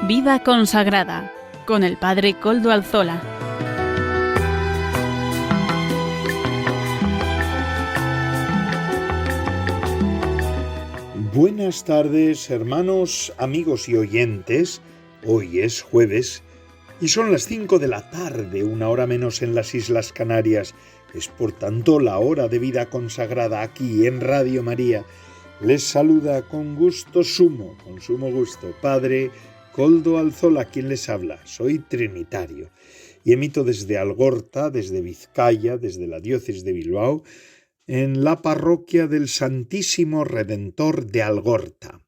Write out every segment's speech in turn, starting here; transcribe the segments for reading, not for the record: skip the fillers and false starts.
Vida consagrada con el Padre Koldo Alzola. Buenas tardes, hermanos, amigos y oyentes. Hoy es jueves y son las 5 de la tarde, una hora menos en las Islas Canarias. Es por tanto la hora de Vida consagrada aquí en Radio María. Les saluda con sumo gusto, Padre Koldo Alzola, quien les habla. Soy trinitario y emito desde Algorta, desde Vizcaya, desde la diócesis de Bilbao, en la parroquia del Santísimo Redentor de Algorta.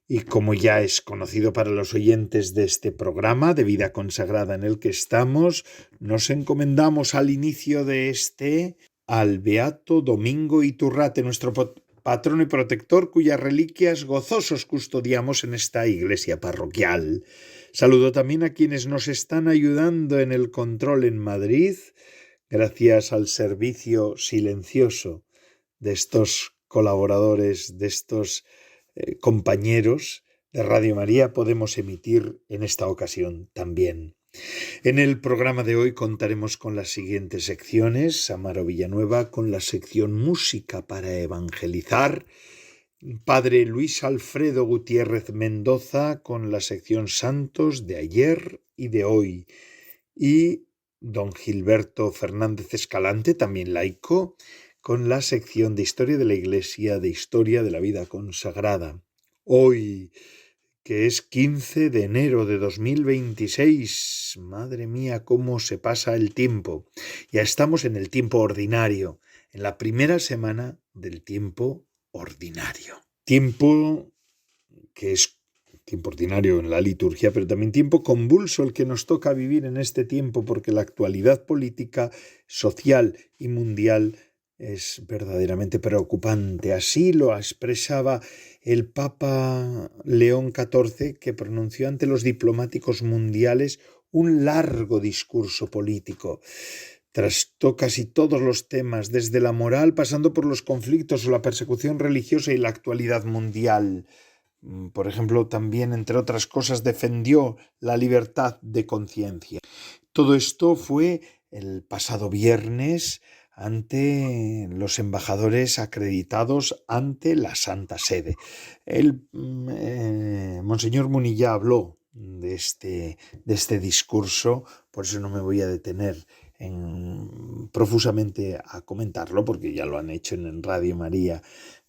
Y como ya es conocido para los oyentes de este programa de Vida Consagrada en el que estamos, nos encomendamos al inicio de al Beato Domingo Iturrate, nuestro patrono y protector, cuyas reliquias gozosos custodiamos en esta iglesia parroquial. Saludo también a quienes nos están ayudando en el control en Madrid. Gracias al servicio silencioso de estos colaboradores, de estos compañeros de Radio María, podemos emitir en esta ocasión también. En el programa de hoy contaremos con las siguientes secciones: Amaro Villanueva con la sección Música para Evangelizar, Padre Luis Alfredo Gutiérrez Mendoza con la sección Santos de ayer y de hoy, y don Gilberto Fernández Escalante, también laico, con la sección de Historia de la Iglesia, de Historia de la Vida Consagrada. Hoy, que es 15 de enero de 2026, madre mía, cómo se pasa el tiempo. Ya estamos en el tiempo ordinario, en la primera semana del tiempo ordinario. Tiempo que es tiempo ordinario en la liturgia, pero también tiempo convulso el que nos toca vivir en este tiempo, porque la actualidad política, social y mundial es verdaderamente preocupante. Así lo expresaba el Papa León XIV, que pronunció ante los diplomáticos mundiales un largo discurso político. Trató casi todos los temas, desde la moral, pasando por los conflictos o la persecución religiosa y la actualidad mundial. Por ejemplo, también, entre otras cosas, defendió la libertad de conciencia. Todo esto fue el pasado viernes ante los embajadores acreditados ante la Santa Sede. Monseñor Munilla habló de este discurso, por eso no me voy a detener profusamente a comentarlo, porque ya lo han hecho en Radio María.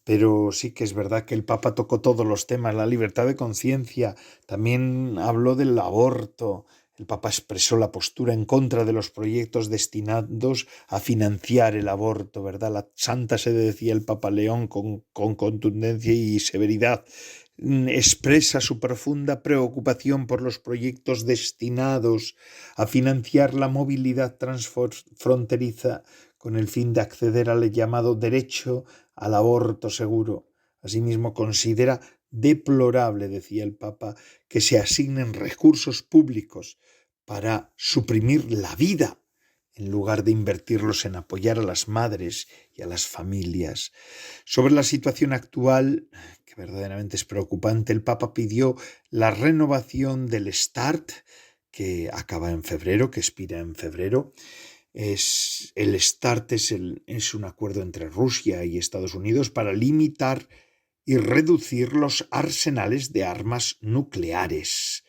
Pero sí que es verdad que el Papa tocó todos los temas, la libertad de conciencia, también habló del aborto. El Papa expresó la postura en contra de los proyectos destinados a financiar el aborto, ¿verdad? La Santa Sede, decía el Papa León con contundencia y severidad, expresa su profunda preocupación por los proyectos destinados a financiar la movilidad transfronteriza con el fin de acceder al llamado derecho al aborto seguro. Asimismo, considera deplorable, decía el Papa, que se asignen recursos públicos para suprimir la vida en lugar de invertirlos en apoyar a las madres y a las familias. Sobre la situación actual, que verdaderamente es preocupante, el Papa pidió la renovación del START, que acaba en febrero, que expira en febrero. El START es un acuerdo entre Rusia y Estados Unidos para limitar y reducir los arsenales de armas nucleares.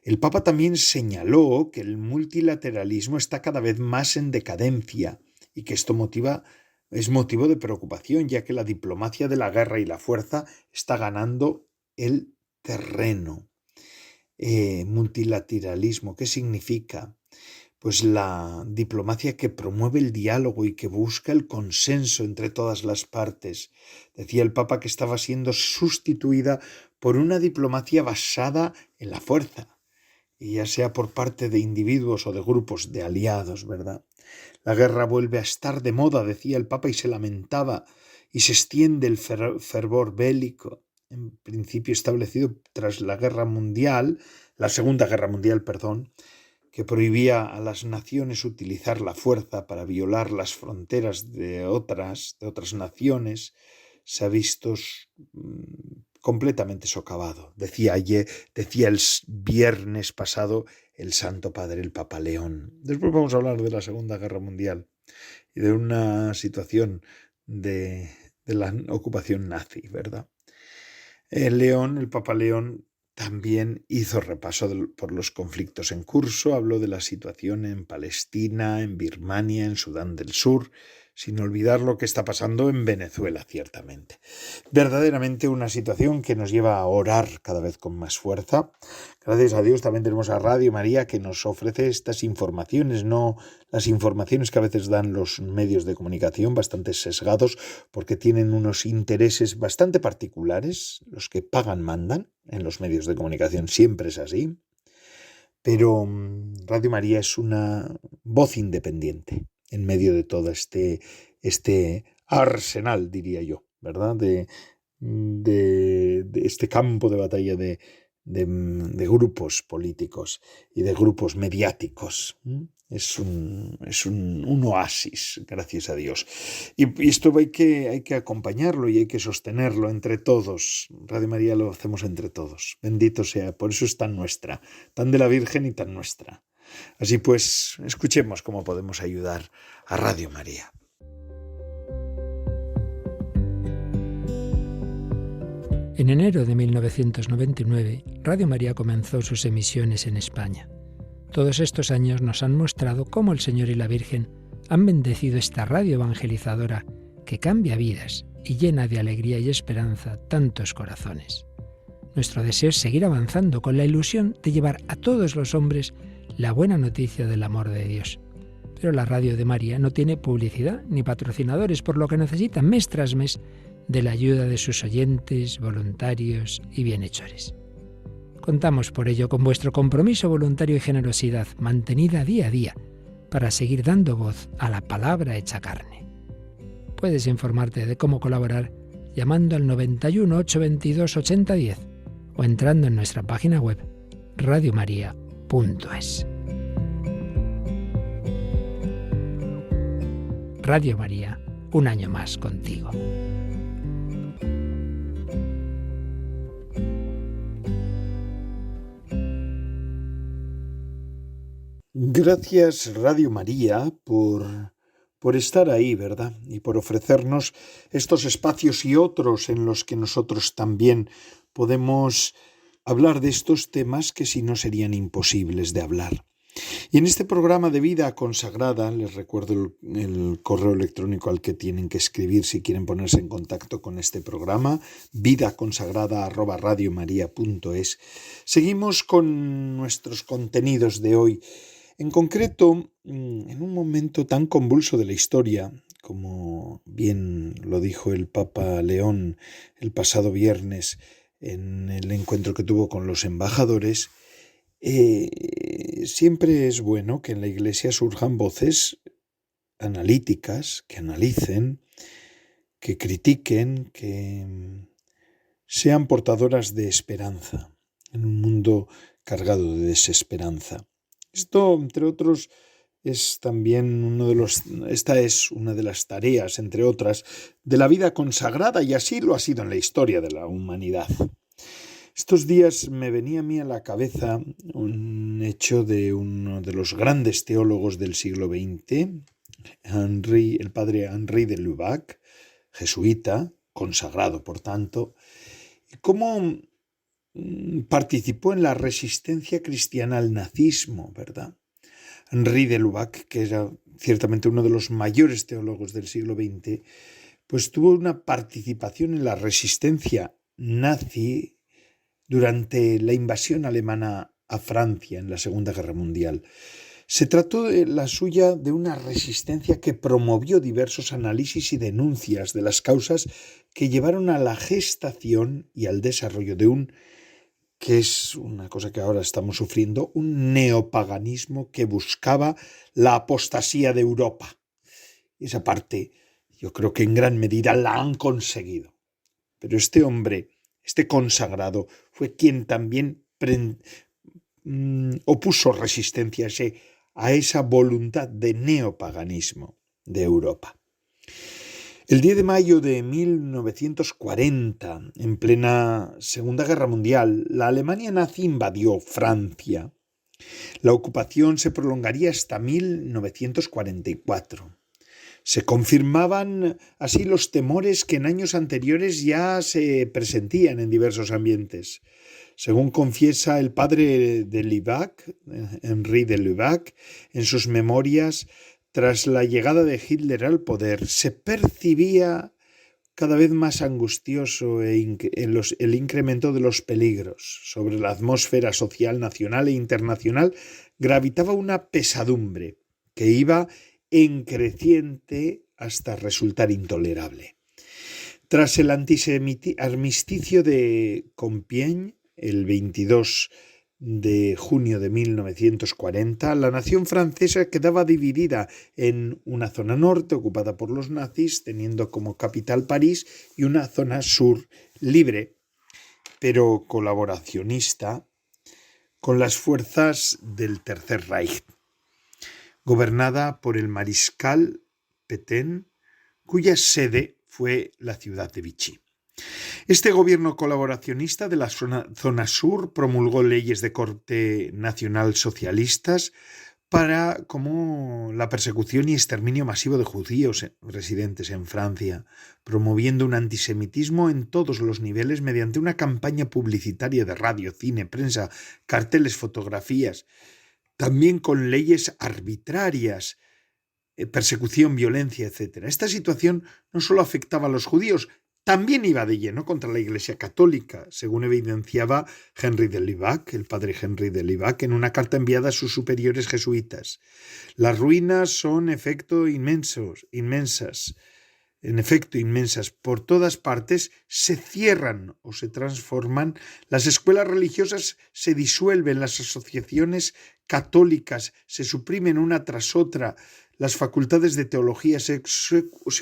El Papa también señaló que el multilateralismo está cada vez más en decadencia y que esto es motivo de preocupación, ya que la diplomacia de la guerra y la fuerza está ganando el terreno. Multilateralismo, ¿qué significa? Pues la diplomacia que promueve el diálogo y que busca el consenso entre todas las partes. Decía el Papa que estaba siendo sustituida por una diplomacia basada en la fuerza, y ya sea por parte de individuos o de grupos de aliados, ¿verdad? La guerra vuelve a estar de moda, decía el Papa, y se lamentaba, y se extiende el fervor bélico, en principio establecido tras la Segunda Guerra Mundial, que prohibía a las naciones utilizar la fuerza para violar las fronteras de otras naciones. Se ha visto completamente socavado. Decía el viernes pasado el Santo Padre, el Papa León. Después vamos a hablar de la Segunda Guerra Mundial y de una situación de la ocupación nazi, ¿verdad? El Papa León, también hizo repaso por los conflictos en curso, habló de la situación en Palestina, en Birmania, en Sudán del Sur, sin olvidar lo que está pasando en Venezuela, ciertamente. Verdaderamente una situación que nos lleva a orar cada vez con más fuerza. Gracias a Dios también tenemos a Radio María que nos ofrece estas informaciones, no las informaciones que a veces dan los medios de comunicación, bastante sesgados, porque tienen unos intereses bastante particulares. Los que pagan mandan en los medios de comunicación, siempre es así. Pero Radio María es una voz independiente en medio de todo este arsenal, diría yo, ¿verdad? De este campo de batalla de grupos políticos y de grupos mediáticos. Es un oasis, gracias a Dios. Y esto hay que acompañarlo y hay que sostenerlo entre todos. Radio María lo hacemos entre todos. Bendito sea, por eso es tan nuestra, tan de la Virgen y tan nuestra. Así pues, escuchemos cómo podemos ayudar a Radio María. En enero de 1999, Radio María comenzó sus emisiones en España. Todos estos años nos han mostrado cómo el Señor y la Virgen han bendecido esta radio evangelizadora que cambia vidas y llena de alegría y esperanza tantos corazones. Nuestro deseo es seguir avanzando con la ilusión de llevar a todos los hombres la buena noticia del amor de Dios. Pero la radio de María no tiene publicidad ni patrocinadores, por lo que necesita mes tras mes de la ayuda de sus oyentes, voluntarios y bienhechores. Contamos por ello con vuestro compromiso voluntario y generosidad, mantenida día a día, para seguir dando voz a la palabra hecha carne. Puedes informarte de cómo colaborar llamando al 91 822 8010 o entrando en nuestra página web radiomaria.es. Radio María, un año más contigo. Gracias, Radio María, por estar ahí, ¿verdad? Y por ofrecernos estos espacios y otros en los que nosotros también podemos hablar de estos temas que si no serían imposibles de hablar. Y en este programa de Vida Consagrada, les recuerdo el correo electrónico al que tienen que escribir si quieren ponerse en contacto con este programa, vidaconsagrada@radiomaria.es. Seguimos con nuestros contenidos de hoy. En concreto, en un momento tan convulso de la historia, como bien lo dijo el Papa León el pasado viernes en el encuentro que tuvo con los embajadores, siempre es bueno que en la Iglesia surjan voces analíticas, que analicen, que critiquen, que sean portadoras de esperanza en un mundo cargado de desesperanza. Esto, entre otros, es también esta es una de las tareas, entre otras, de la vida consagrada, y así lo ha sido en la historia de la humanidad. Estos días me venía a mí a la cabeza un hecho de uno de los grandes teólogos del siglo XX, el padre Henri de Lubac, jesuita, consagrado por tanto, y cómo participó en la resistencia cristiana al nazismo, ¿verdad? Henri de Lubac, que era ciertamente uno de los mayores teólogos del siglo XX, pues tuvo una participación en la resistencia nazi durante la invasión alemana a Francia en la Segunda Guerra Mundial. Se trató de la suya de una resistencia que promovió diversos análisis y denuncias de las causas que llevaron a la gestación y al desarrollo de que es una cosa que ahora estamos sufriendo, un neopaganismo que buscaba la apostasía de Europa. Y esa parte yo creo que en gran medida la han conseguido. Pero este hombre, este consagrado, fue quien también opuso resistencia a esa voluntad de neopaganismo de Europa. El 10 de mayo de 1940, en plena Segunda Guerra Mundial, la Alemania nazi invadió Francia. La ocupación se prolongaría hasta 1944. Se confirmaban así los temores que en años anteriores ya se presentían en diversos ambientes. Según confiesa el padre de Lubac, Henri de Lubac, en sus memorias, tras la llegada de Hitler al poder, se percibía cada vez más angustioso el incremento de los peligros. Sobre la atmósfera social nacional e internacional gravitaba una pesadumbre que iba en creciente hasta resultar intolerable. Tras el armisticio de Compiègne, el 22 de junio de 1940, la nación francesa quedaba dividida en una zona norte ocupada por los nazis, teniendo como capital París, y una zona sur libre, pero colaboracionista, con las fuerzas del Tercer Reich, gobernada por el mariscal Pétain, cuya sede fue la ciudad de Vichy. Este gobierno colaboracionista de la zona sur promulgó leyes de corte nacional socialistas como la persecución y exterminio masivo de judíos residentes en Francia, promoviendo un antisemitismo en todos los niveles mediante una campaña publicitaria de radio, cine, prensa, carteles, fotografías, también con leyes arbitrarias, persecución, violencia, etc. Esta situación no solo afectaba a los judíos, también iba de lleno contra la Iglesia Católica, según evidenciaba Henri de Lubac, el padre Henri de Lubac, en una carta enviada a sus superiores jesuitas. Las ruinas son inmensas. Por todas partes se cierran o se transforman, las escuelas religiosas se disuelven, las asociaciones católicas se suprimen una tras otra, las facultades de teología se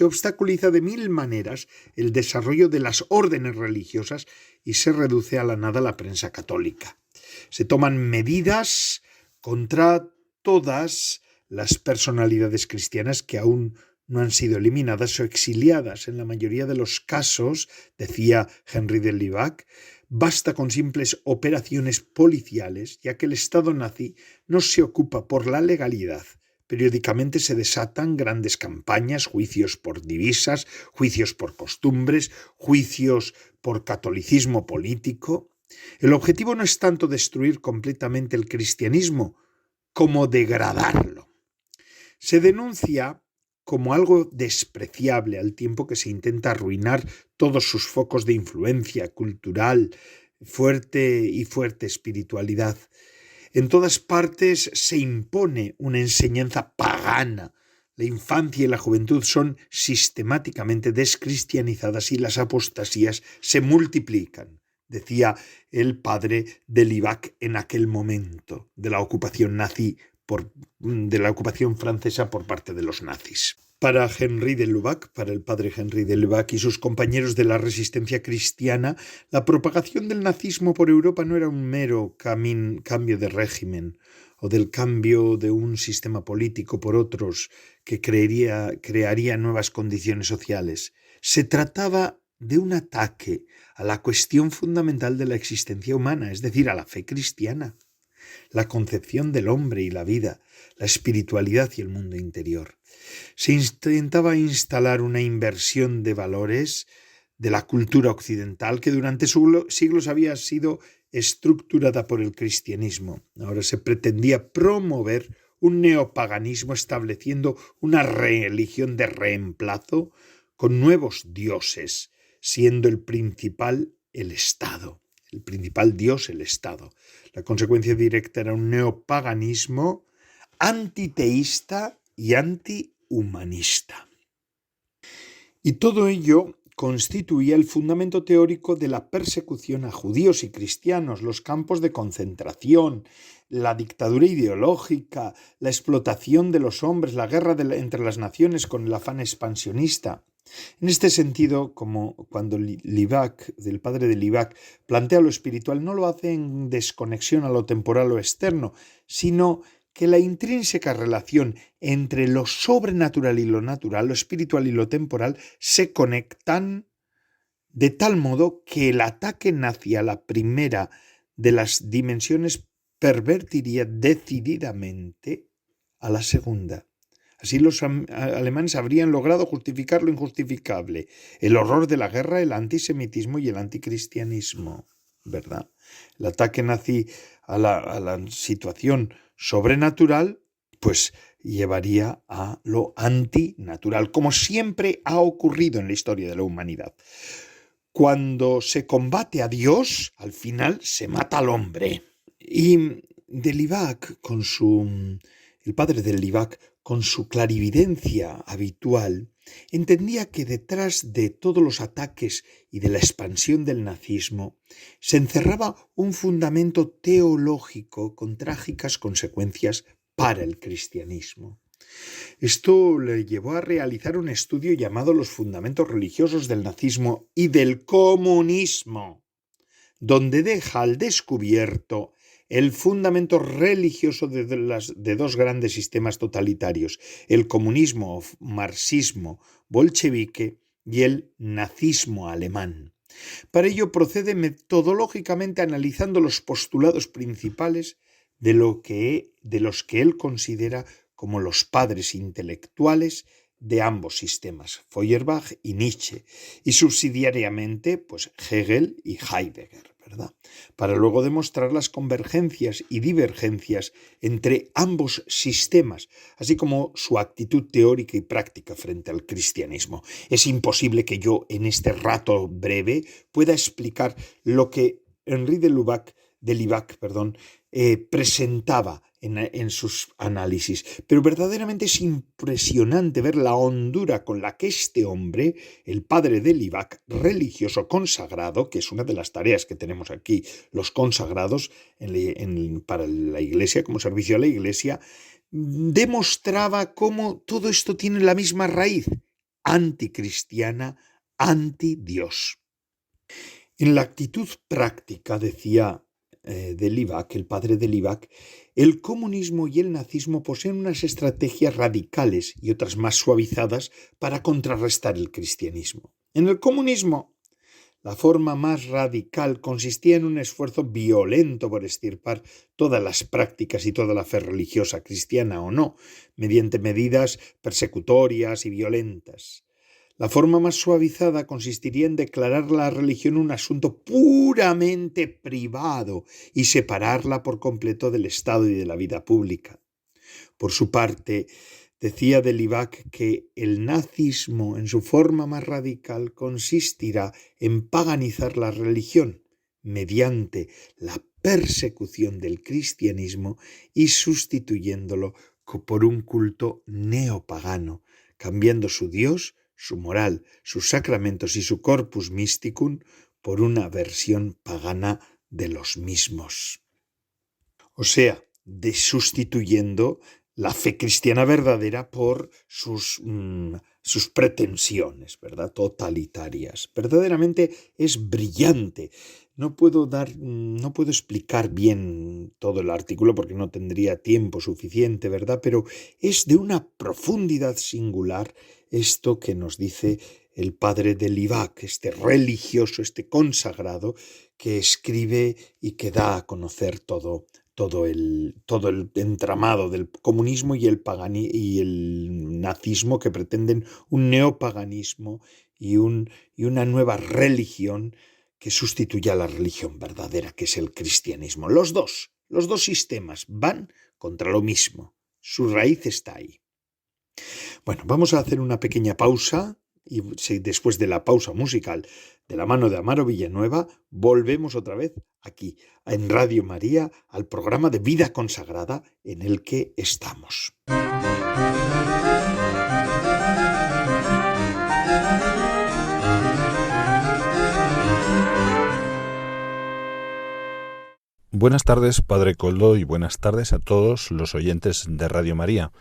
obstaculiza de mil maneras el desarrollo de las órdenes religiosas y se reduce a la nada la prensa católica. Se toman medidas contra todas las personalidades cristianas que aún no han sido eliminadas o exiliadas. En la mayoría de los casos, decía Henri de Lubac, basta con simples operaciones policiales, ya que el Estado nazi no se ocupa por la legalidad. Periódicamente se desatan grandes campañas, juicios por divisas, juicios por costumbres, juicios por catolicismo político. El objetivo no es tanto destruir completamente el cristianismo como degradarlo. Se denuncia como algo despreciable al tiempo que se intenta arruinar todos sus focos de influencia cultural, fuerte espiritualidad. En todas partes se impone una enseñanza pagana. La infancia y la juventud son sistemáticamente descristianizadas y las apostasías se multiplican, decía el padre de Lubac en aquel momento de la ocupación francesa por parte de los nazis. Para Henri de Lubac, para el padre Henri de Lubac y sus compañeros de la resistencia cristiana, la propagación del nazismo por Europa no era un mero cambio de régimen o del cambio de un sistema político por otros que crearía nuevas condiciones sociales. Se trataba de un ataque a la cuestión fundamental de la existencia humana, es decir, a la fe cristiana, la concepción del hombre y la vida, la espiritualidad y el mundo interior. Se intentaba instalar una inversión de valores de la cultura occidental que durante siglos había sido estructurada por el cristianismo. Ahora se pretendía promover un neopaganismo estableciendo una religión de reemplazo con nuevos dioses, siendo el principal el Estado. El principal dios, el Estado. La consecuencia directa era un neopaganismo antiteísta y antihumanista. Y todo ello constituía el fundamento teórico de la persecución a judíos y cristianos, los campos de concentración, la dictadura ideológica, la explotación de los hombres, la guerra entre las naciones con el afán expansionista. En este sentido, como cuando Lubac, del padre de Lubac, plantea lo espiritual, no lo hace en desconexión a lo temporal o externo, sino que la intrínseca relación entre lo sobrenatural y lo natural, lo espiritual y lo temporal, se conectan de tal modo que el ataque nazi a la primera de las dimensiones pervertiría decididamente a la segunda. Así los alemanes habrían logrado justificar lo injustificable, el horror de la guerra, el antisemitismo y el anticristianismo, ¿verdad? El ataque nazi a la situación sobrenatural, pues llevaría a lo antinatural, como siempre ha ocurrido en la historia de la humanidad. Cuando se combate a Dios, al final se mata al hombre. Y Delibac, el padre de Delibac, con su clarividencia habitual, entendía que detrás de todos los ataques y de la expansión del nazismo se encerraba un fundamento teológico con trágicas consecuencias para el cristianismo. Esto le llevó a realizar un estudio llamado Los fundamentos religiosos del nazismo y del comunismo, donde deja al descubierto el fundamento religioso de dos grandes sistemas totalitarios, el comunismo o marxismo bolchevique y el nazismo alemán. Para ello procede metodológicamente analizando los postulados principales de los que él considera como los padres intelectuales de ambos sistemas, Feuerbach y Nietzsche, y subsidiariamente pues Hegel y Heidegger, ¿verdad? Para luego demostrar las convergencias y divergencias entre ambos sistemas, así como su actitud teórica y práctica frente al cristianismo. Es imposible que yo en este rato breve pueda explicar lo que Henri Delibac presentaba en sus análisis, pero verdaderamente es impresionante ver la hondura con la que este hombre, el padre de Delibac, religioso consagrado, que es una de las tareas que tenemos aquí, los consagrados para la Iglesia, como servicio a la Iglesia, demostraba cómo todo esto tiene la misma raíz, anticristiana, anti-Dios. En la actitud práctica, decía Delibac, el padre de Delibac, el comunismo y el nazismo poseen unas estrategias radicales y otras más suavizadas para contrarrestar el cristianismo. En el comunismo, la forma más radical consistía en un esfuerzo violento por extirpar todas las prácticas y toda la fe religiosa, cristiana o no, mediante medidas persecutorias y violentas. La forma más suavizada consistiría en declarar la religión un asunto puramente privado y separarla por completo del Estado y de la vida pública. Por su parte, decía Delibac que el nazismo en su forma más radical consistirá en paganizar la religión mediante la persecución del cristianismo y sustituyéndolo por un culto neopagano, cambiando su Dios, su moral, sus sacramentos y su corpus mysticum por una versión pagana de los mismos. O sea, sustituyendo la fe cristiana verdadera por sus pretensiones, ¿verdad?, totalitarias. Verdaderamente es brillante. No puedo explicar bien todo el artículo porque no tendría tiempo suficiente, ¿verdad? Pero es de una profundidad singular esto que nos dice el padre de Delibac, este religioso, este consagrado, que escribe y que da a conocer todo el entramado del comunismo y el nazismo, que pretenden un neopaganismo y una nueva religión que sustituya a la religión verdadera, que es el cristianismo. Los dos sistemas van contra lo mismo. Su raíz está ahí. Bueno, vamos a hacer una pequeña pausa y después de la pausa musical de la mano de Amaro Villanueva volvemos otra vez aquí en Radio María al programa de Vida Consagrada en el que estamos. Buenas tardes, Padre Koldo, y buenas tardes a todos los oyentes de Radio María.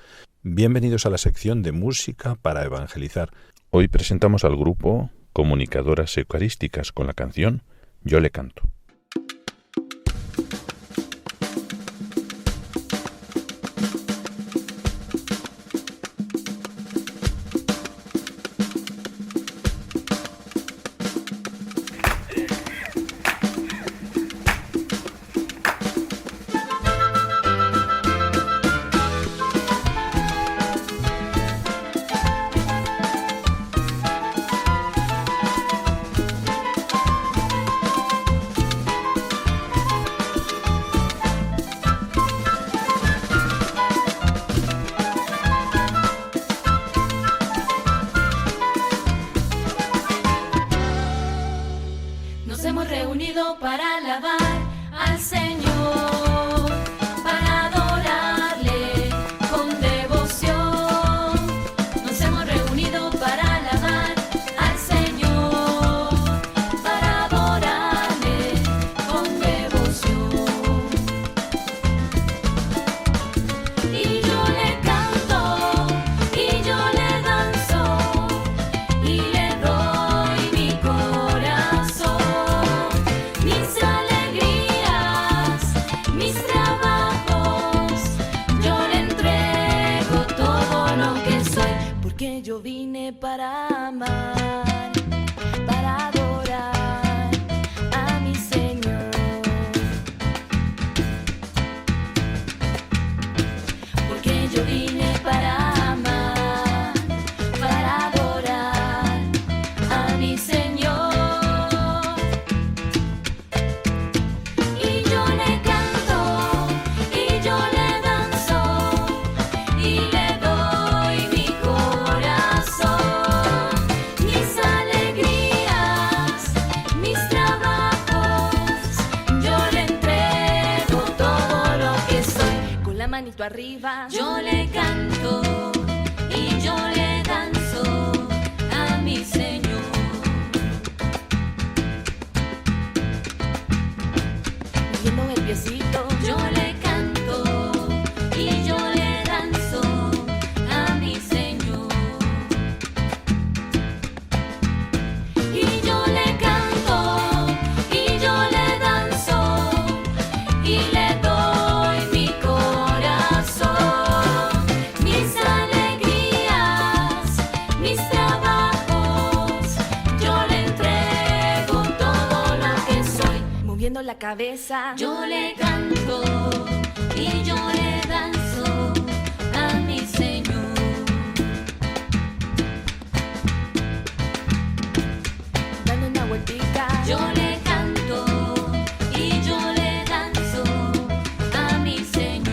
Bienvenidos a la sección de Música para Evangelizar. Hoy presentamos al grupo Comunicadoras Eucarísticas con la canción Yo le canto. vine para amar, para adorar a mi Señor. Porque yo vine para amar, para adorar a mi Señor. Y yo le canto, y yo le danzo, y le doy mi corazón, mis alegrías, mis trabajos. Yo le entrego todo lo que soy. Con la manito arriba, yo le canto y yo le danzo a mi Señor. Moviendo el piecito, yo le canto y yo le danzo a mi Señor. Y yo le canto y yo le danzo y le doy mi corazón, mis alegrías, mis trabajos. Yo le entrego todo lo que soy. Moviendo la cabeza, yo le canto y yo le danzo a mi Señor. Dando una vueltita, yo le canto y yo le danzo a mi Señor.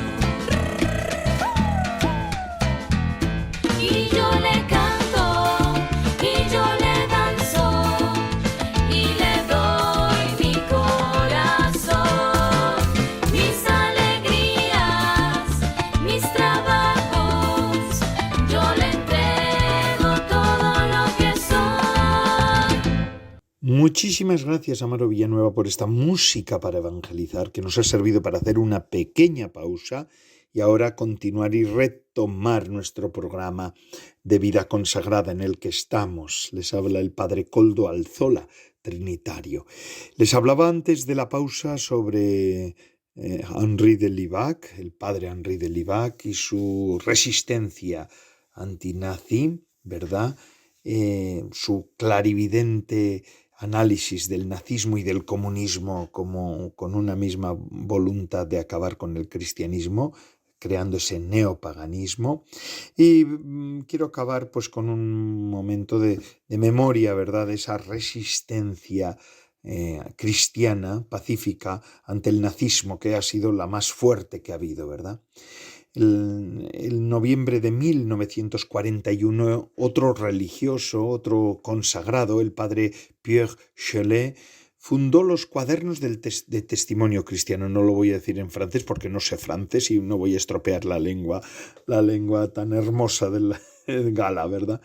Y yo le canto y yo le danzo y le doy mi corazón, mis alegrías, mis trabajos. Yo le entrego todo lo que soy. Muchísimas gracias, Amaro Villanueva, por esta música para evangelizar que nos ha servido para hacer una pequeña pausa y ahora continuar y retomar nuestro programa de vida consagrada en el que estamos. Les habla el padre Koldo Alzola, trinitario. Les hablaba antes de la pausa sobre Henri de Libac, el padre Henri de Libac y su resistencia antinazi, ¿verdad? Su clarividente análisis del nazismo y del comunismo como con una misma voluntad de acabar con el cristianismo, creando ese neopaganismo. Y quiero acabar pues con un momento de memoria, ¿verdad?, de esa resistencia cristiana, pacífica, ante el nazismo, que ha sido la más fuerte que ha habido, ¿verdad? El noviembre de 1941, otro religioso, otro consagrado, el padre Pierre Chelet, fundó los cuadernos de testimonio cristiano. No lo voy a decir en francés porque no sé francés y no voy a estropear la lengua tan hermosa de la Gala, ¿verdad?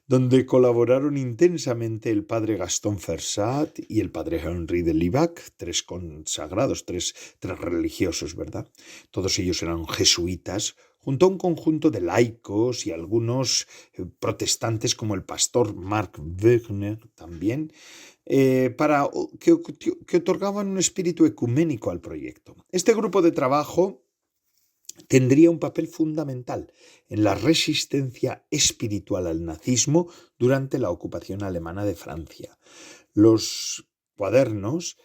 Donde colaboraron intensamente el padre Gaston Fersat y el padre Henri de Libac, tres consagrados, tres religiosos, ¿verdad? Todos ellos eran jesuitas, junto a un conjunto de laicos y algunos protestantes como el pastor Marc Wegner también, para que otorgaban un espíritu ecuménico al proyecto. Este grupo de trabajo tendría un papel fundamental en la resistencia espiritual al nazismo durante la ocupación alemana de Francia. Los cuadernos,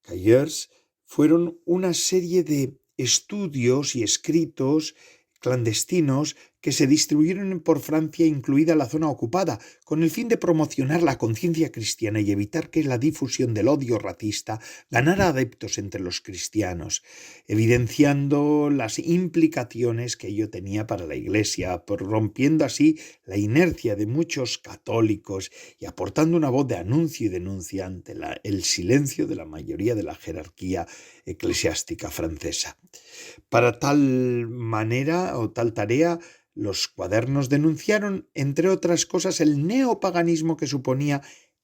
cahiers, fueron una serie de estudios y escritos clandestinos que se distribuyeron por Francia, incluida la zona ocupada, con el fin de promocionar la conciencia cristiana y evitar que la difusión del odio racista ganara adeptos entre los cristianos, evidenciando las implicaciones que ello tenía para la Iglesia, rompiendo así la inercia de muchos católicos y aportando una voz de anuncio y denuncia ante el silencio de la mayoría de la jerarquía eclesiástica francesa. Para tal manera o tal tarea, los cuadernos denunciaron, entre otras cosas, el neopaganismo que suponía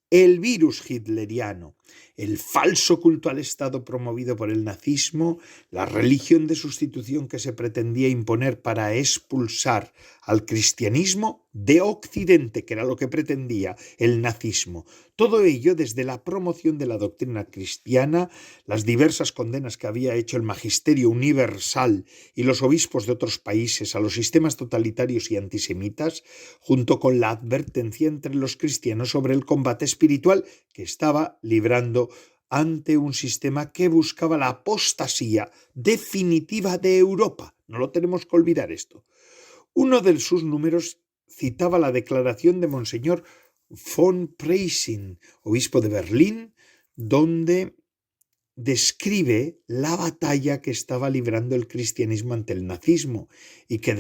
el virus hitleriano, el falso culto al Estado promovido por el nazismo, la religión de sustitución que se pretendía imponer para expulsar al cristianismo de Occidente, que era lo que pretendía el nazismo. Todo ello desde la promoción de la doctrina cristiana, las diversas condenas que había hecho el magisterio universal y los obispos de otros países a los sistemas totalitarios y antisemitas, junto con la advertencia entre los cristianos sobre el combate espiritual que estaba librando ante un sistema que buscaba la apostasía definitiva de Europa. No lo tenemos que olvidar esto. Uno de sus números citaba la declaración de Monseñor von Preysing, obispo de Berlín, donde describe la batalla que estaba librando el cristianismo ante el nazismo y que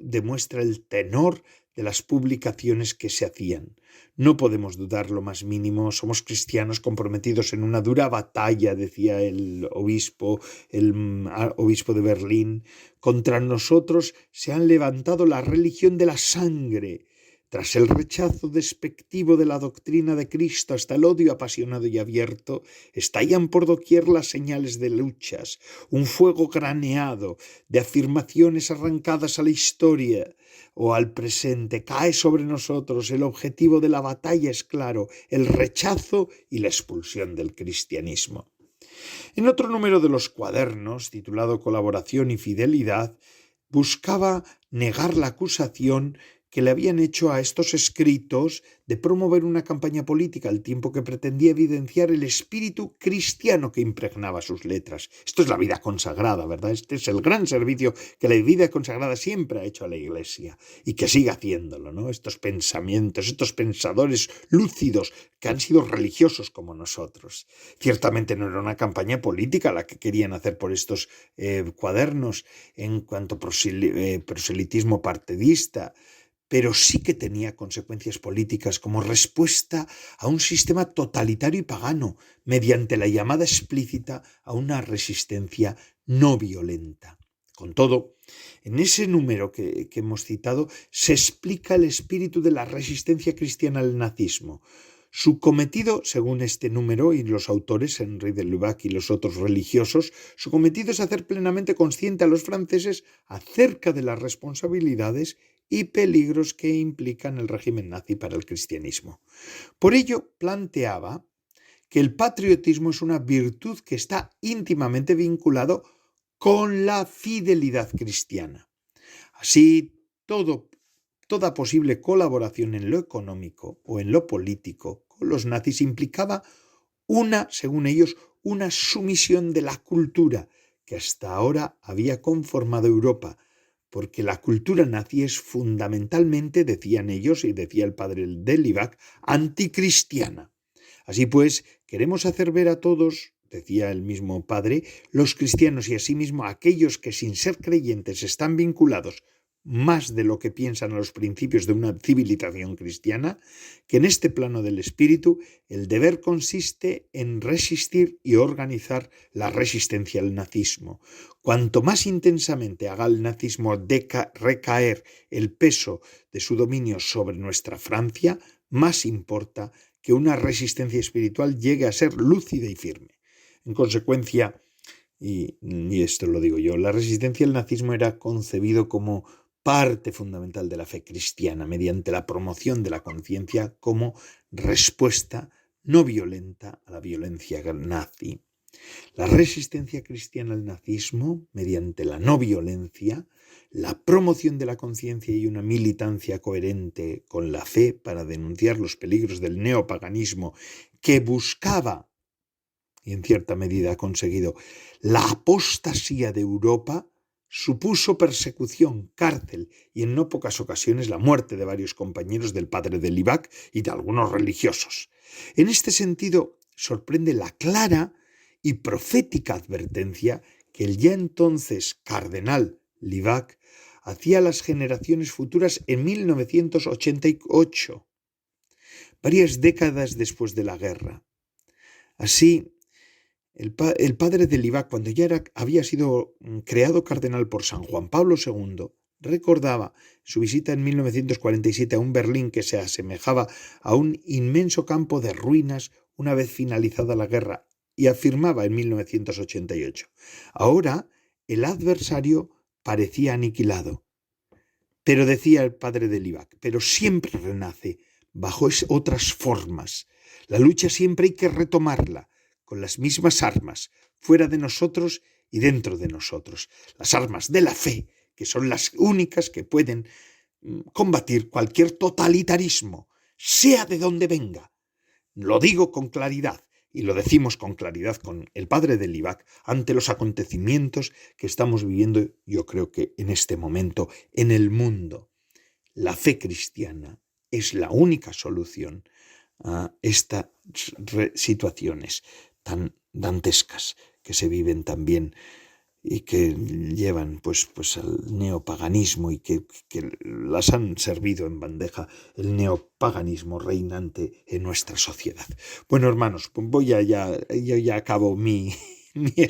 demuestra el tenor de las publicaciones que se hacían. No podemos dudar lo más mínimo, somos cristianos comprometidos en una dura batalla, decía el obispo de Berlín. Contra nosotros se han levantado la religión de la sangre. Tras el rechazo despectivo de la doctrina de Cristo hasta el odio apasionado y abierto, estallan por doquier las señales de luchas, un fuego graneado de afirmaciones arrancadas a la historia o al presente. Cae sobre nosotros. El objetivo de la batalla es claro: el rechazo y la expulsión del cristianismo. En otro número de los cuadernos, titulado Colaboración y Fidelidad, buscaba negar la acusación que le habían hecho a estos escritos de promover una campaña política al tiempo que pretendía evidenciar el espíritu cristiano que impregnaba sus letras. Esto es la vida consagrada, ¿verdad? Este es el gran servicio que la vida consagrada siempre ha hecho a la Iglesia y que sigue haciéndolo, ¿no? Estos pensamientos, estos pensadores lúcidos que han sido religiosos como nosotros. Ciertamente no era una campaña política la que querían hacer por estos cuadernos en cuanto a proselitismo partidista, pero sí que tenía consecuencias políticas como respuesta a un sistema totalitario y pagano, mediante la llamada explícita a una resistencia no violenta. Con todo, en ese número que hemos citado se explica el espíritu de la resistencia cristiana al nazismo. Su cometido, según este número y los autores, Henri de Lubac y los otros religiosos, su cometido es hacer plenamente consciente a los franceses acerca de las responsabilidades y peligros que implican el régimen nazi para el cristianismo. Por ello, planteaba que el patriotismo es una virtud que está íntimamente vinculado con la fidelidad cristiana. Así, toda posible colaboración en lo económico o en lo político con los nazis implicaba según ellos, una sumisión de la cultura que hasta ahora había conformado Europa, porque la cultura nazi es fundamentalmente, decían ellos, y decía el padre de Libac, anticristiana. Así pues, queremos hacer ver a todos, decía el mismo padre, los cristianos y asimismo aquellos que sin ser creyentes están vinculados más de lo que piensan a los principios de una civilización cristiana, que en este plano del espíritu el deber consiste en resistir y organizar la resistencia al nazismo. Cuanto más intensamente haga el nazismo recaer el peso de su dominio sobre nuestra Francia, más importa que una resistencia espiritual llegue a ser lúcida y firme. En consecuencia, y esto lo digo yo, la resistencia al nazismo era concebido como parte fundamental de la fe cristiana, mediante la promoción de la conciencia como respuesta no violenta a la violencia nazi. La resistencia cristiana al nazismo, mediante la no violencia, la promoción de la conciencia y una militancia coherente con la fe para denunciar los peligros del neopaganismo que buscaba, y en cierta medida ha conseguido, la apostasía de Europa, supuso persecución, cárcel y en no pocas ocasiones la muerte de varios compañeros del padre de Libac y de algunos religiosos. En este sentido, sorprende la clara y profética advertencia que el ya entonces cardenal Libac hacía a las generaciones futuras en 1988, varias décadas después de la guerra. Así, el padre de Libac, cuando ya había sido creado cardenal por San Juan Pablo II, recordaba su visita en 1947 a un Berlín que se asemejaba a un inmenso campo de ruinas una vez finalizada la guerra, y afirmaba en 1988: ahora el adversario parecía aniquilado. Pero decía el padre de Libac, pero siempre renace bajo otras formas. La lucha siempre hay que retomarla con las mismas armas, fuera de nosotros y dentro de nosotros. Las armas de la fe, que son las únicas que pueden combatir cualquier totalitarismo, sea de donde venga. Lo digo con claridad, y lo decimos con claridad con el padre de Libac, ante los acontecimientos que estamos viviendo, yo creo que en este momento, en el mundo. La fe cristiana es la única solución a estas situaciones tan dantescas que se viven también y que llevan pues al neopaganismo y que las han servido en bandeja el neopaganismo reinante en nuestra sociedad. Bueno, hermanos, pues yo ya acabo mi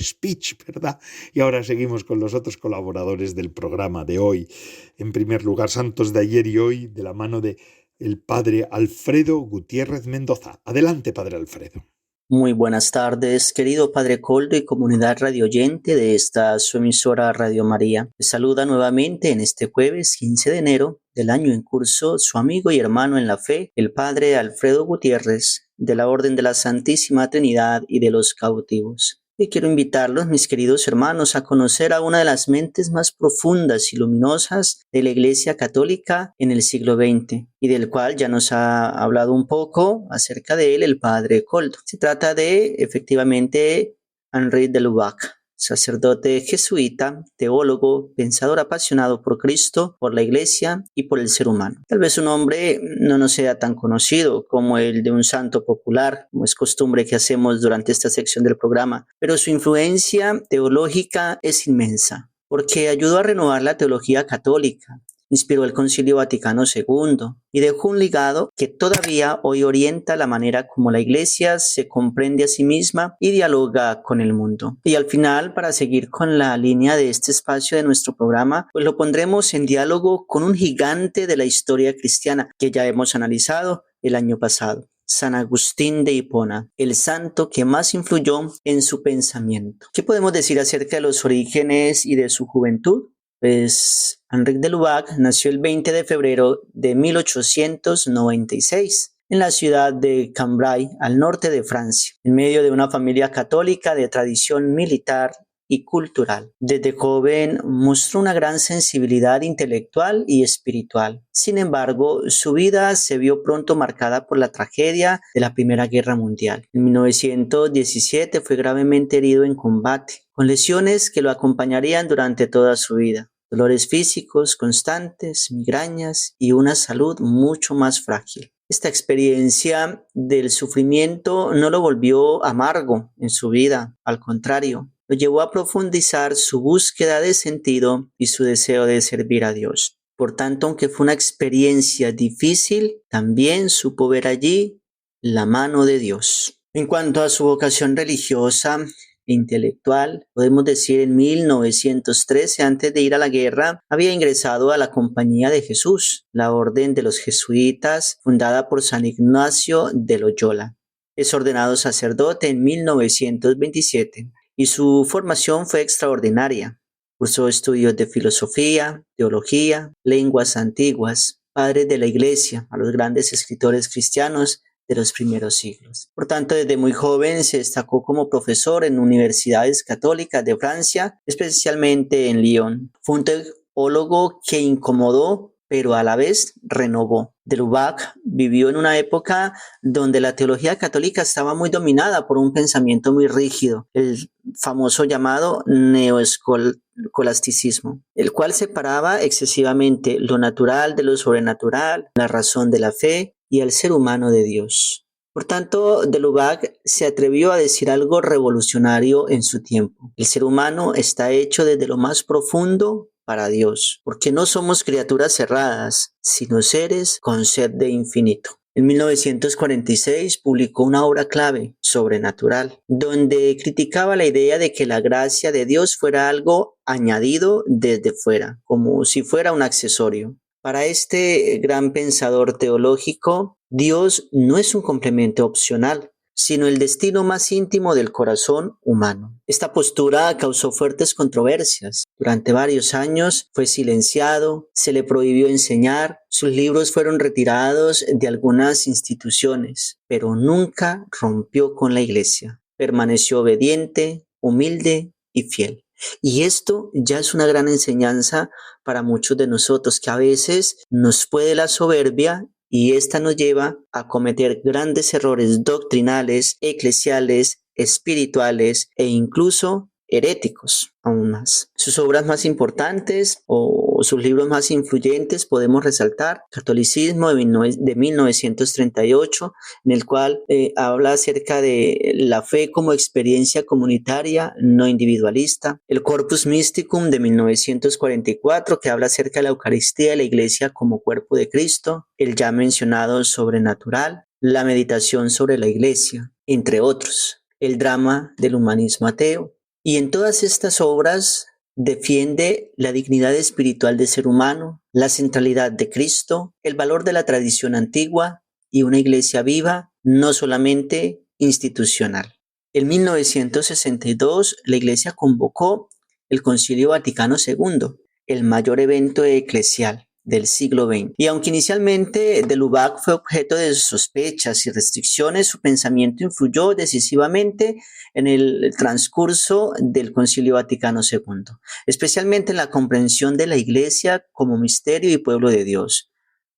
speech, ¿verdad? Y ahora seguimos con los otros colaboradores del programa de hoy. En primer lugar, Santos de ayer y hoy, de la mano de el padre Alfredo Gutiérrez Mendoza. Adelante, padre Alfredo. Muy buenas tardes, querido Padre Coldo y comunidad radioyente de esta su emisora Radio María. Les saluda nuevamente en este jueves 15 de enero del año en curso su amigo y hermano en la fe, el Padre Alfredo Gutiérrez, de la Orden de la Santísima Trinidad y de los Cautivos. Y quiero invitarlos, mis queridos hermanos, a conocer a una de las mentes más profundas y luminosas de la Iglesia Católica en el siglo XX, y del cual ya nos ha hablado un poco acerca de él el Padre Coldo. Se trata de, efectivamente, Henri de Lubac, sacerdote jesuita, teólogo, pensador apasionado por Cristo, por la Iglesia y por el ser humano. Tal vez su nombre no nos sea tan conocido como el de un santo popular, como es costumbre que hacemos durante esta sección del programa, pero su influencia teológica es inmensa, porque ayudó a renovar la teología católica, inspiró el Concilio Vaticano II y dejó un legado que todavía hoy orienta la manera como la Iglesia se comprende a sí misma y dialoga con el mundo. Y al final, para seguir con la línea de este espacio de nuestro programa, pues lo pondremos en diálogo con un gigante de la historia cristiana que ya hemos analizado el año pasado. San Agustín de Hipona, el santo que más influyó en su pensamiento. ¿Qué podemos decir acerca de los orígenes y de su juventud? Pues Henri de Lubac nació el 20 de febrero de 1896 en la ciudad de Cambrai, al norte de Francia, en medio de una familia católica de tradición militar y cultural. Desde joven mostró una gran sensibilidad intelectual y espiritual. Sin embargo, su vida se vio pronto marcada por la tragedia de la Primera Guerra Mundial. En 1917 fue gravemente herido en combate, con lesiones que lo acompañarían durante toda su vida. Dolores físicos constantes, migrañas y una salud mucho más frágil. Esta experiencia del sufrimiento no lo volvió amargo en su vida, al contrario, lo llevó a profundizar su búsqueda de sentido y su deseo de servir a Dios. Por tanto, aunque fue una experiencia difícil, también supo ver allí la mano de Dios. En cuanto a su vocación religiosa e intelectual, podemos decir en 1913, antes de ir a la guerra, había ingresado a la Compañía de Jesús, la orden de los jesuitas, fundada por San Ignacio de Loyola. Es ordenado sacerdote en 1927 y su formación fue extraordinaria. Cursó estudios de filosofía, teología, lenguas antiguas, padres de la Iglesia, a los grandes escritores cristianos de los primeros siglos. Por tanto, desde muy joven se destacó como profesor en universidades católicas de Francia, especialmente en Lyon. Fue un teólogo que incomodó, pero a la vez renovó. De Lubac vivió en una época donde la teología católica estaba muy dominada por un pensamiento muy rígido, el famoso llamado neoescolasticismo, el cual separaba excesivamente lo natural de lo sobrenatural, la razón de la fe y al ser humano de Dios. Por tanto, de Lubac se atrevió a decir algo revolucionario en su tiempo. El ser humano está hecho desde lo más profundo para Dios, porque no somos criaturas cerradas, sino seres con sed de infinito. En 1946 publicó una obra clave, Sobrenatural, donde criticaba la idea de que la gracia de Dios fuera algo añadido desde fuera, como si fuera un accesorio. Para este gran pensador teológico, Dios no es un complemento opcional, sino el destino más íntimo del corazón humano. Esta postura causó fuertes controversias. Durante varios años fue silenciado, se le prohibió enseñar, sus libros fueron retirados de algunas instituciones, pero nunca rompió con la Iglesia. Permaneció obediente, humilde y fiel. Y esto ya es una gran enseñanza para muchos de nosotros, que a veces nos puede la soberbia y esta nos lleva a cometer grandes errores doctrinales, eclesiales, espirituales e incluso heréticos aún más. Sus obras más importantes o sus libros más influyentes podemos resaltar Catolicismo de 1938, en el cual habla acerca de la fe como experiencia comunitaria no individualista. El Corpus Mysticum de 1944, que habla acerca de la Eucaristía de la Iglesia como cuerpo de Cristo. El ya mencionado Sobrenatural, la meditación sobre la Iglesia, entre otros. El drama del humanismo ateo. Y en todas estas obras defiende la dignidad espiritual del ser humano, la centralidad de Cristo, el valor de la tradición antigua y una iglesia viva, no solamente institucional. En 1962, la Iglesia convocó el Concilio Vaticano II, el mayor evento eclesial del siglo XX. Y aunque inicialmente de Lubac fue objeto de sospechas y restricciones, su pensamiento influyó decisivamente en el transcurso del Concilio Vaticano II, especialmente en la comprensión de la Iglesia como misterio y pueblo de Dios,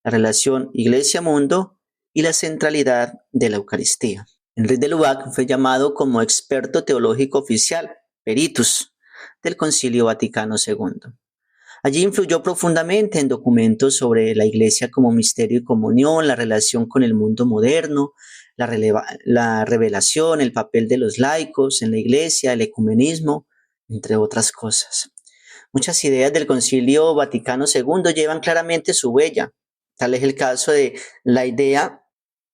la relación Iglesia-mundo y la centralidad de la Eucaristía. Henri de Lubac fue llamado como experto teológico oficial, peritus, del Concilio Vaticano II. Allí influyó profundamente en documentos sobre la Iglesia como misterio y comunión, la relación con el mundo moderno, la revelación, el papel de los laicos en la Iglesia, el ecumenismo, entre otras cosas. Muchas ideas del Concilio Vaticano II llevan claramente su huella. Tal es el caso de la idea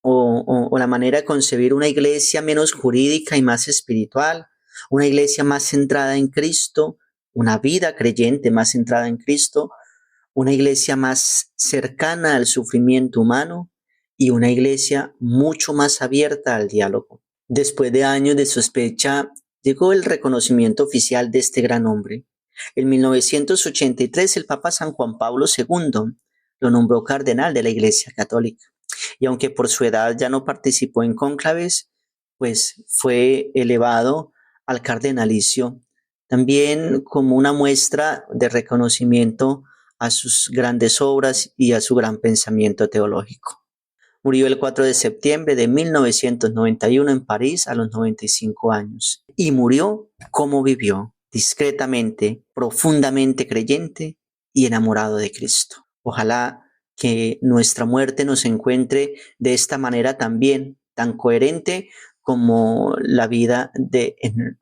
o la manera de concebir una iglesia menos jurídica y más espiritual, una iglesia más centrada en Cristo, una vida creyente más centrada en Cristo, una iglesia más cercana al sufrimiento humano y una iglesia mucho más abierta al diálogo. Después de años de sospecha, llegó el reconocimiento oficial de este gran hombre. En 1983, el Papa San Juan Pablo II lo nombró cardenal de la Iglesia Católica. Y aunque por su edad ya no participó en cónclaves, pues fue elevado al cardenalicio, también como una muestra de reconocimiento a sus grandes obras y a su gran pensamiento teológico. Murió el 4 de septiembre de 1991 en París a los 95 años. Y murió como vivió, discretamente, profundamente creyente y enamorado de Cristo. Ojalá que nuestra muerte nos encuentre de esta manera también, tan coherente como la vida de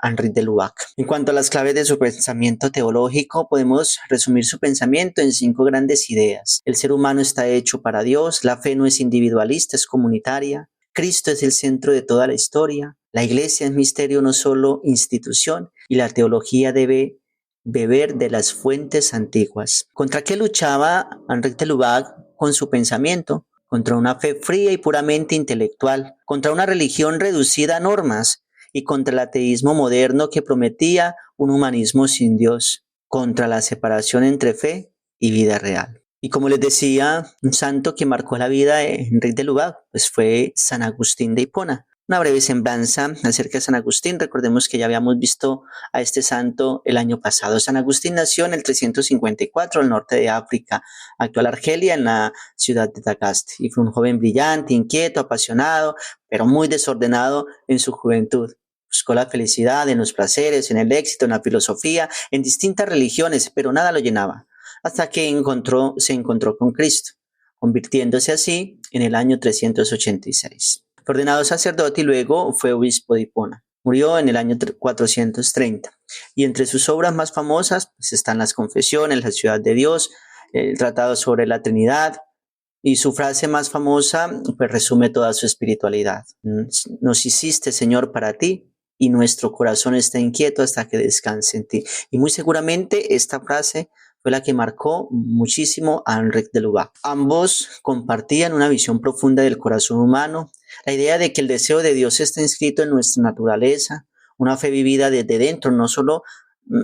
Henri de Lubac. En cuanto a las claves de su pensamiento teológico, podemos resumir su pensamiento en 5 grandes ideas. El ser humano está hecho para Dios, la fe no es individualista, es comunitaria, Cristo es el centro de toda la historia, la Iglesia es misterio, no solo institución, y la teología debe beber de las fuentes antiguas. ¿Contra qué luchaba Henri de Lubac con su pensamiento? Contra una fe fría y puramente intelectual, contra una religión reducida a normas y contra el ateísmo moderno que prometía un humanismo sin Dios, contra la separación entre fe y vida real. Y como les decía, un santo que marcó la vida de Henri de Lubac pues fue San Agustín de Hipona. Una breve semblanza acerca de San Agustín. Recordemos que ya habíamos visto a este santo el año pasado. San Agustín nació en el 354 al norte de África, actual Argelia, en la ciudad de Tagaste. Y fue un joven brillante, inquieto, apasionado, pero muy desordenado en su juventud. Buscó la felicidad en los placeres, en el éxito, en la filosofía, en distintas religiones, pero nada lo llenaba. Hasta que se encontró con Cristo, convirtiéndose así en el año 386. Fue ordenado sacerdote y luego fue obispo de Hipona. Murió en el año 430. Y entre sus obras más famosas pues, están las Confesiones, la Ciudad de Dios, el Tratado sobre la Trinidad, Y su frase más famosa, pues resume toda su espiritualidad. Nos hiciste, Señor, para ti, y nuestro corazón está inquieto hasta que descanse en ti. Y muy seguramente esta frase fue la que marcó muchísimo a Enrique de Lubac. Ambos compartían una visión profunda del corazón humano, la idea de que el deseo de Dios está inscrito en nuestra naturaleza, una fe vivida desde dentro, no solo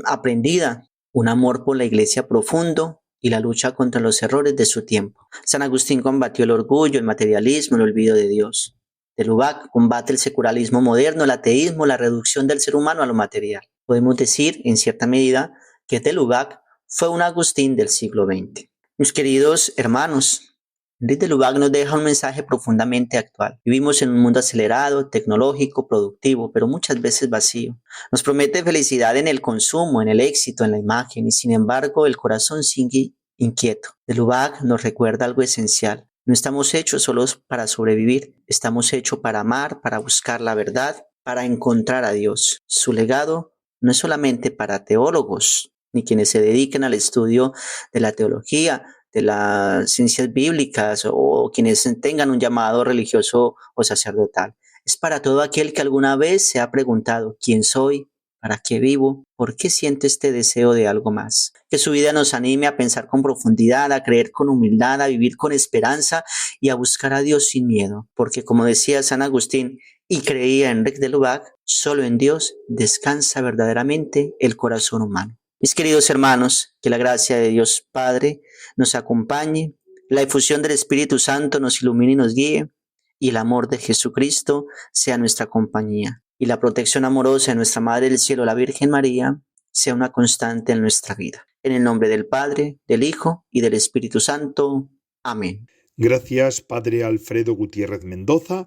aprendida, un amor por la iglesia profundo y la lucha contra los errores de su tiempo. San Agustín combatió el orgullo, el materialismo, el olvido de Dios. De Lubac combate el secularismo moderno, el ateísmo, la reducción del ser humano a lo material. Podemos decir, en cierta medida, que de Lubac fue un Agustín del siglo XX. Mis queridos hermanos, Enrique de Lubac nos deja un mensaje profundamente actual. Vivimos en un mundo acelerado, tecnológico, productivo, pero muchas veces vacío. Nos promete felicidad en el consumo, en el éxito, en la imagen, y sin embargo el corazón sigue inquieto. De Lubac nos recuerda algo esencial. No estamos hechos solos para sobrevivir, estamos hechos para amar, para buscar la verdad, para encontrar a Dios. Su legado no es solamente para teólogos, ni quienes se dediquen al estudio de la teología, de las ciencias bíblicas o quienes tengan un llamado religioso o sacerdotal. Es para todo aquel que alguna vez se ha preguntado quién soy, para qué vivo, por qué siento este deseo de algo más. Que su vida nos anime a pensar con profundidad, a creer con humildad, a vivir con esperanza y a buscar a Dios sin miedo. Porque como decía San Agustín y creía Enrique de Lubac, solo en Dios descansa verdaderamente el corazón humano. Mis queridos hermanos, que la gracia de Dios Padre nos acompañe, la efusión del Espíritu Santo nos ilumine y nos guíe, y el amor de Jesucristo sea nuestra compañía, y la protección amorosa de nuestra Madre del Cielo, la Virgen María, sea una constante en nuestra vida. En el nombre del Padre, del Hijo y del Espíritu Santo. Amén. Gracias, Padre Alfredo Gutiérrez Mendoza.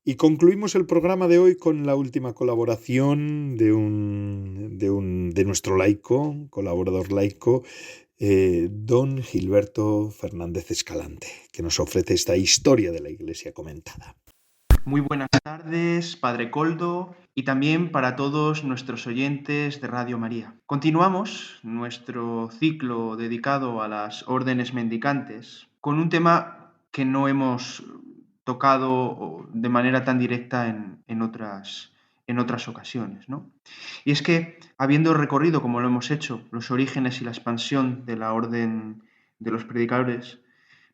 Y concluimos el programa de hoy con la última colaboración de nuestro laico, colaborador laico, don Gilberto Fernández Escalante, que nos ofrece esta historia de la Iglesia comentada. Muy buenas tardes, Padre Coldo, y también para todos nuestros oyentes de Radio María. Continuamos nuestro ciclo dedicado a las órdenes mendicantes con un tema que no hemos tocado de manera tan directa en otras ocasiones, ¿no? Y es que, habiendo recorrido, como lo hemos hecho, los orígenes y la expansión de la orden de los predicadores,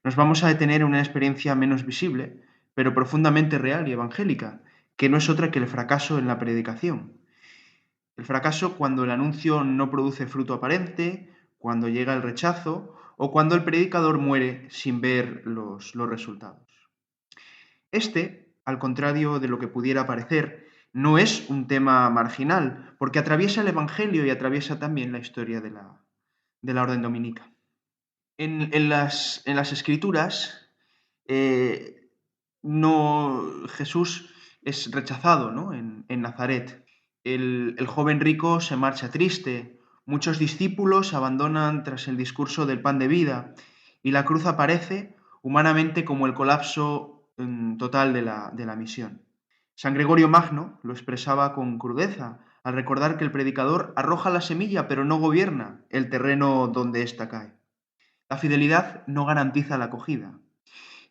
nos vamos a detener en una experiencia menos visible, pero profundamente real y evangélica, que no es otra que el fracaso en la predicación. El fracaso cuando el anuncio no produce fruto aparente, cuando llega el rechazo o cuando el predicador muere sin ver los resultados. Este, al contrario de lo que pudiera parecer, no es un tema marginal, porque atraviesa el Evangelio y atraviesa también la historia de la orden dominica. En las Escrituras, Jesús es rechazado, ¿no? en Nazaret. El joven rico se marcha triste, muchos discípulos abandonan tras el discurso del pan de vida y la cruz aparece humanamente como el colapso total de la misión. San Gregorio Magno lo expresaba con crudeza al recordar que el predicador arroja la semilla pero no gobierna el terreno donde ésta cae. La fidelidad no garantiza la acogida.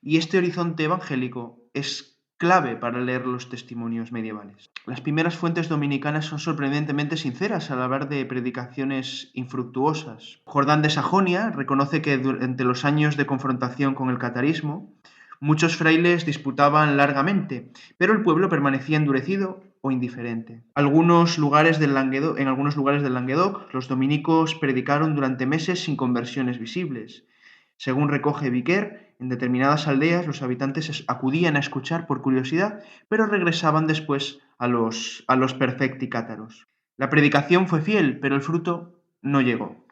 Y este horizonte evangélico es clave para leer los testimonios medievales. Las primeras fuentes dominicanas son sorprendentemente sinceras al hablar de predicaciones infructuosas. Jordán de Sajonia reconoce que durante los años de confrontación con el catarismo, muchos frailes disputaban largamente, pero el pueblo permanecía endurecido o indiferente. En algunos lugares del Languedoc, los dominicos predicaron durante meses sin conversiones visibles. Según recoge Viquer, en determinadas aldeas los habitantes acudían a escuchar por curiosidad, pero regresaban después a los perfecti cátaros. La predicación fue fiel, pero el fruto no llegó.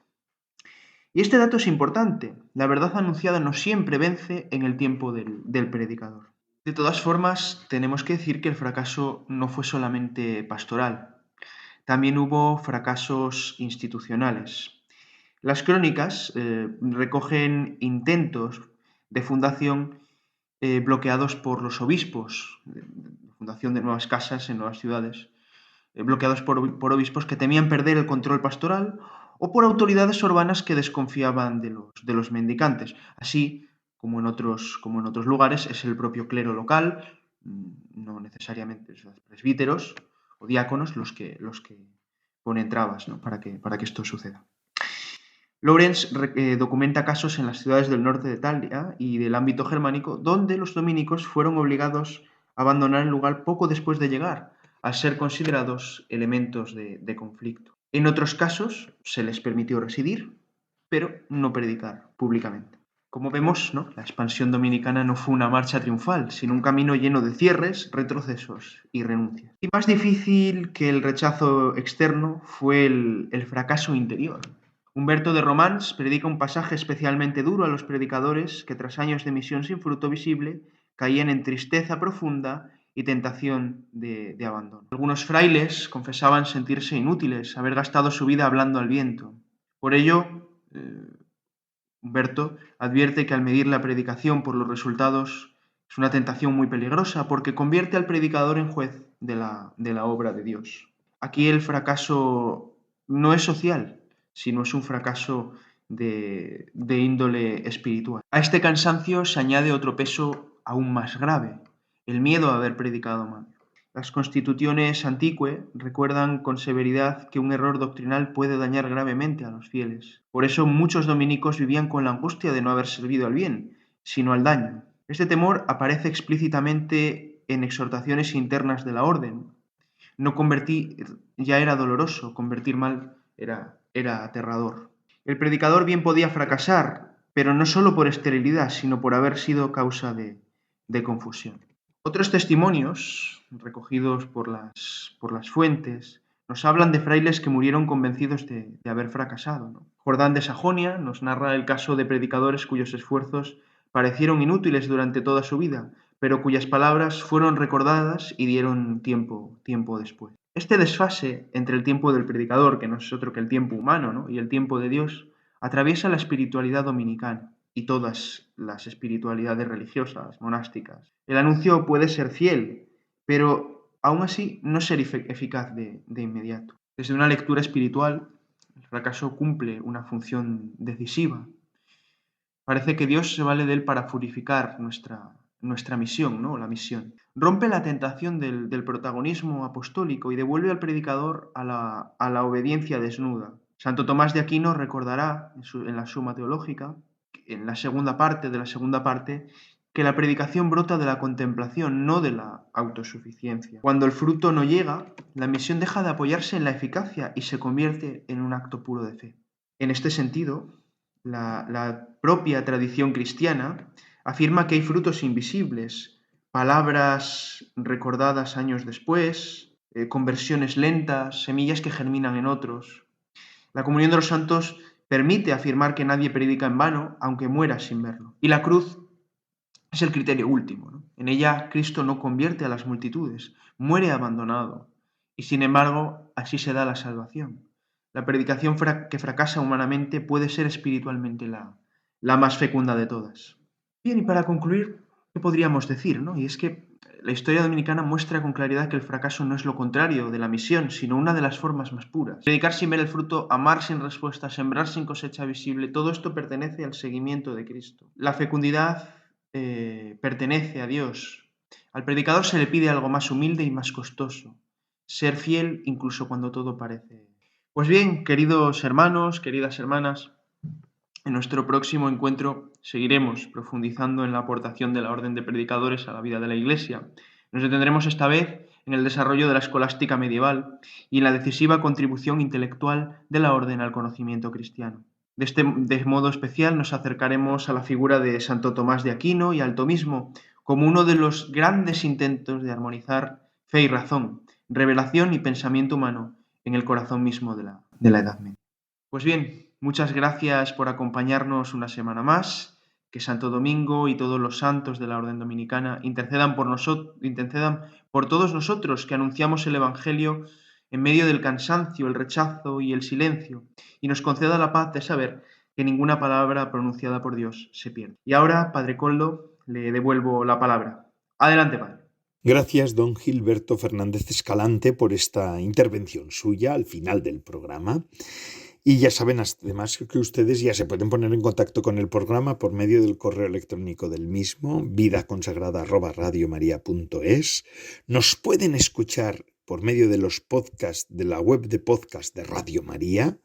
Y este dato es importante. La verdad anunciada no siempre vence en el tiempo del predicador. De todas formas, tenemos que decir que el fracaso no fue solamente pastoral. También hubo fracasos institucionales. Las crónicas recogen intentos de fundación bloqueados por los obispos, de fundación de nuevas casas en nuevas ciudades, bloqueados por obispos que temían perder el control pastoral o por autoridades urbanas que desconfiaban de los mendicantes, así como en otros lugares, es el propio clero local, no necesariamente los presbíteros o diáconos los que ponen trabas, ¿no? para que esto suceda. Lawrence documenta casos en las ciudades del norte de Italia y del ámbito germánico donde los dominicos fueron obligados a abandonar el lugar poco después de llegar, al ser considerados elementos de conflicto. En otros casos se les permitió residir, pero no predicar públicamente. Como vemos, ¿no? La expansión dominicana no fue una marcha triunfal, sino un camino lleno de cierres, retrocesos y renuncias. Y más difícil que el rechazo externo fue el fracaso interior. Humberto de Romans predica un pasaje especialmente duro a los predicadores que tras años de misión sin fruto visible caían en tristeza profunda y tentación de abandono. Algunos frailes confesaban sentirse inútiles, haber gastado su vida hablando al viento. Por ello, Humberto advierte que al medir la predicación por los resultados es una tentación muy peligrosa porque convierte al predicador en juez de la obra de Dios. Aquí el fracaso no es social, sino es un fracaso de índole espiritual. A este cansancio se añade otro peso aún más grave, el miedo a haber predicado mal. Las Constituciones Antiquae recuerdan con severidad que un error doctrinal puede dañar gravemente a los fieles. Por eso muchos dominicos vivían con la angustia de no haber servido al bien, sino al daño. Este temor aparece explícitamente en exhortaciones internas de la orden. No convertir ya era doloroso, convertir mal era aterrador. El predicador bien podía fracasar, pero no solo por esterilidad, sino por haber sido causa de confusión. Otros testimonios, recogidos por las fuentes, nos hablan de frailes que murieron convencidos de haber fracasado, ¿no? Jordán de Sajonia nos narra el caso de predicadores cuyos esfuerzos parecieron inútiles durante toda su vida, pero cuyas palabras fueron recordadas y dieron tiempo después. Este desfase entre el tiempo del predicador, que no es otro que el tiempo humano, ¿no? y el tiempo de Dios, atraviesa la espiritualidad dominicana y todas las espiritualidades religiosas, monásticas. El anuncio puede ser fiel, pero aún así no ser eficaz de inmediato. Desde una lectura espiritual, el fracaso cumple una función decisiva. Parece que Dios se vale de él para purificar nuestra misión, ¿no? La misión. Rompe la tentación del protagonismo apostólico y devuelve al predicador a la obediencia desnuda. Santo Tomás de Aquino recordará en la Suma Teológica, en la segunda parte, que la predicación brota de la contemplación, no de la autosuficiencia. Cuando el fruto no llega, la misión deja de apoyarse en la eficacia y se convierte en un acto puro de fe. En este sentido, la propia tradición cristiana afirma que hay frutos invisibles, palabras recordadas años después, conversiones lentas, semillas que germinan en otros. La comunión de los santos permite afirmar que nadie predica en vano, aunque muera sin verlo. Y la cruz es el criterio último, ¿no? En ella Cristo no convierte a las multitudes, muere abandonado, y sin embargo así se da la salvación. La predicación que fracasa humanamente puede ser espiritualmente la más fecunda de todas. Bien, y para concluir, ¿qué podríamos decir, no? Y es que la historia dominicana muestra con claridad que el fracaso no es lo contrario de la misión, sino una de las formas más puras. Predicar sin ver el fruto, amar sin respuesta, sembrar sin cosecha visible, todo esto pertenece al seguimiento de Cristo. La fecundidad pertenece a Dios. Al predicador se le pide algo más humilde y más costoso, ser fiel incluso cuando todo parece. Pues bien, queridos hermanos, queridas hermanas, en nuestro próximo encuentro seguiremos profundizando en la aportación de la orden de predicadores a la vida de la Iglesia. Nos detendremos esta vez en el desarrollo de la escolástica medieval y en la decisiva contribución intelectual de la orden al conocimiento cristiano. De modo especial nos acercaremos a la figura de Santo Tomás de Aquino y al tomismo como uno de los grandes intentos de armonizar fe y razón, revelación y pensamiento humano en el corazón mismo de la Edad Media. Pues bien, muchas gracias por acompañarnos una semana más. Que Santo Domingo y todos los santos de la Orden Dominicana intercedan por todos nosotros que anunciamos el Evangelio en medio del cansancio, el rechazo y el silencio, y nos conceda la paz de saber que ninguna palabra pronunciada por Dios se pierde. Y ahora, Padre Koldo, le devuelvo la palabra. Adelante, Padre. Gracias, don Gilberto Fernández Escalante, por esta intervención suya al final del programa. Y ya saben además que ustedes ya se pueden poner en contacto con el programa por medio del correo electrónico del mismo, vidaconsagrada@radiomaria.es. Nos pueden escuchar por medio de los podcasts de la web de podcast de Radio María.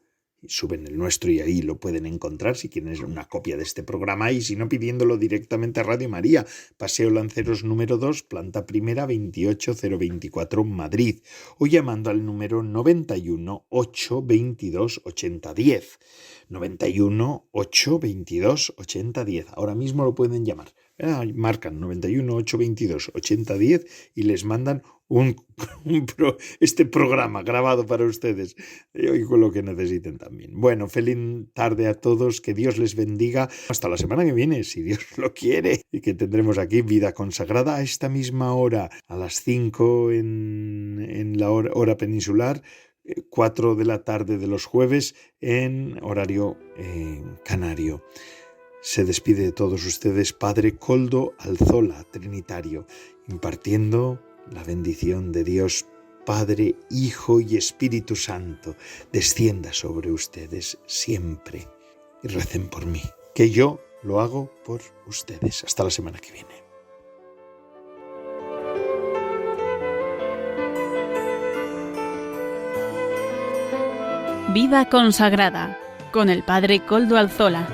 Suben el nuestro y ahí lo pueden encontrar si quieren una copia de este programa, y si no, pidiéndolo directamente a Radio María, Paseo Lanceros número 2, planta primera, 28024, Madrid, o llamando al número 91 822 8010. 91 822 8010. Ahora mismo lo pueden llamar. Marcan 91 822 8010 y les mandan este programa grabado para ustedes, y con lo que necesiten también. Bueno, feliz tarde a todos, que Dios les bendiga. Hasta la semana que viene, si Dios lo quiere, y que tendremos aquí Vida Consagrada a esta misma hora, a las 5 en la hora peninsular, 4 de la tarde de los jueves en horario canario. Se despide de todos ustedes Padre Koldo Alzola, trinitario, impartiendo la bendición de Dios Padre, Hijo y Espíritu Santo descienda sobre ustedes siempre, y recen por mí, que yo lo hago por ustedes. Hasta la semana que viene. Vida consagrada con el Padre Koldo Alzola.